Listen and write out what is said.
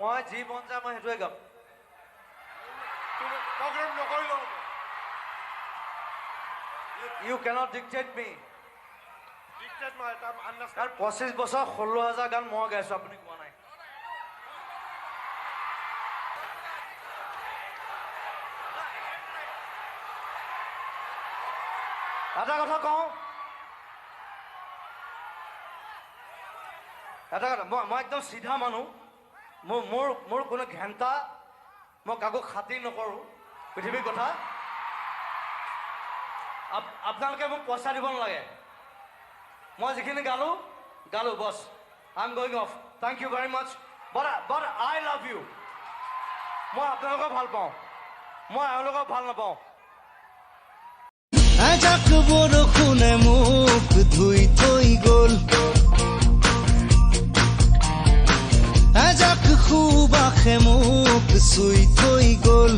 মই যি মন যায় মই সেইটোৱে গাম প্ৰগ্ৰেম নকৰিলেও You cannot dictate me. Dictate নহয় এটা আন্দাজ কাৰণ 25 বছৰ 16,000 গান মই গাইছো আপুনি কোৱা নাই এটা কথা কওঁ এটা কথা মই একদম চিধা মানুহ মোৰ কোনো ঘেণ্টা মই কাকো খাতিৰ নকৰোঁ পৃথিৱীৰ কথা আপোনালোকে মোক পইচা দিব নালাগে মই যিখিনি গালো বছ I am going off thank you very much but I love you মই আপোনালোকক ভাল পাওঁ মই এওঁলোকক ভাল নাপাওঁ এজাক বৰষুণে মোক ধুই থৈ গ'ল এজাক সুবাসে মোক চুই থৈ গ'ল